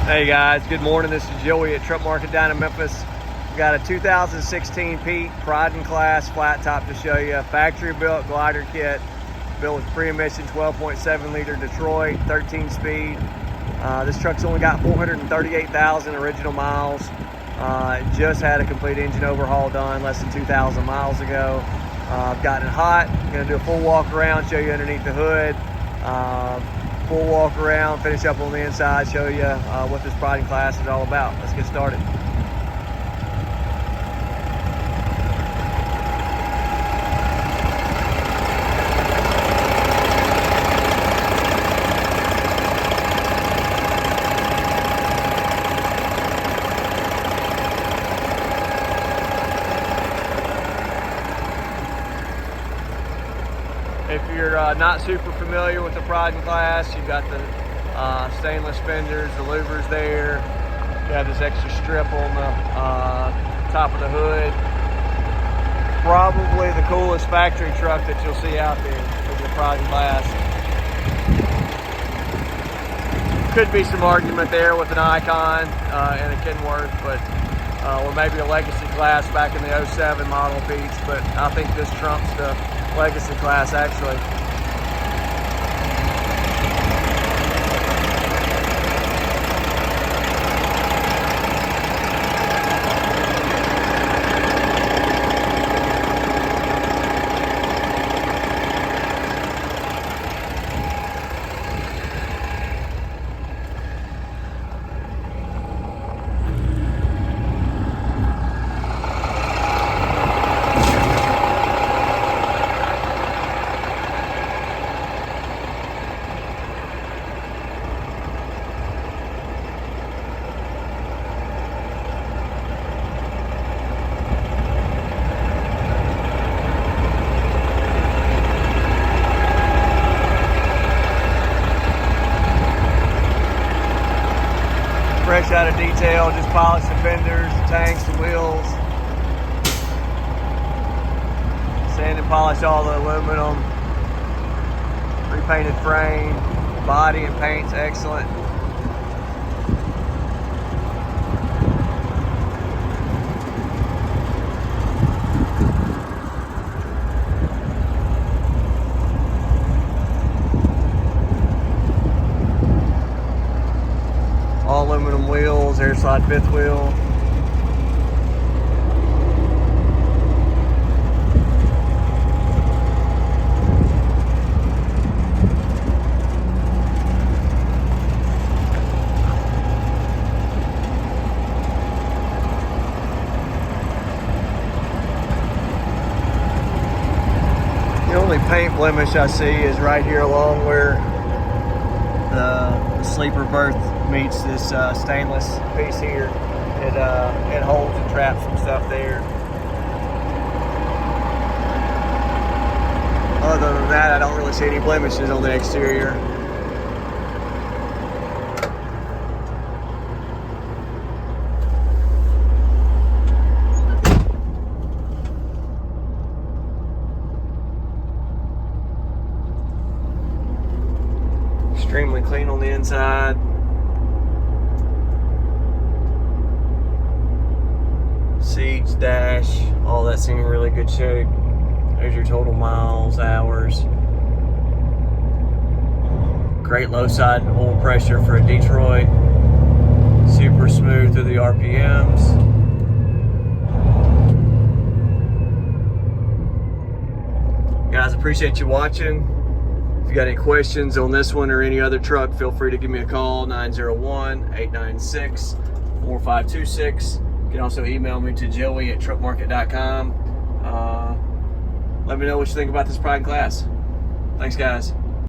Hey guys, good morning. This is Joey at Truck Market down in Memphis. We've got a 2016 Pete Pride in Class flat top to show you. Factory built glider kit, built with pre-emission 12.7 liter Detroit, 13 speed. This truck's only got 438,000 original miles. It just had a complete engine overhaul done less than 2,000 miles ago. I've gotten it hot. I'm gonna do a full walk around, show you underneath the hood. Full walk around, finish up on the inside, show you what this Pride in Class is all about. Let's get started. If you're not super familiar with the Pride in Class, you've got the stainless fenders, the louvers there. You have this extra strip on the top of the hood. Probably the coolest factory truck that you'll see out there is the Pride in Class. Could be some argument there with an Icon and a Kenworth, but or maybe a Legacy Class back in the 07 model Beats, but I think this trumps the Legacy Class actually. Fresh out of detail, just polished the fenders, the tanks, the wheels. Sand and polish all the aluminum. Repainted frame, body and paint's excellent. All aluminum wheels, air slide fifth wheel. The only paint blemish I see is right here along where the sleeper berth meets this stainless piece here. It holds and traps some stuff there. Other than that, I don't really see any blemishes on the exterior. Extremely clean on the inside. Seats, dash, all that seems in really good shape. There's your total miles, hours. Great low side oil pressure for a Detroit. Super smooth through the RPMs. Guys, appreciate you watching. If you got any questions on this one or any other truck, feel free to give me a call, 901-896-4526. You can also email me to joey@truckmarket.com. Let me know what you think about this Pride in Class. Thanks, guys.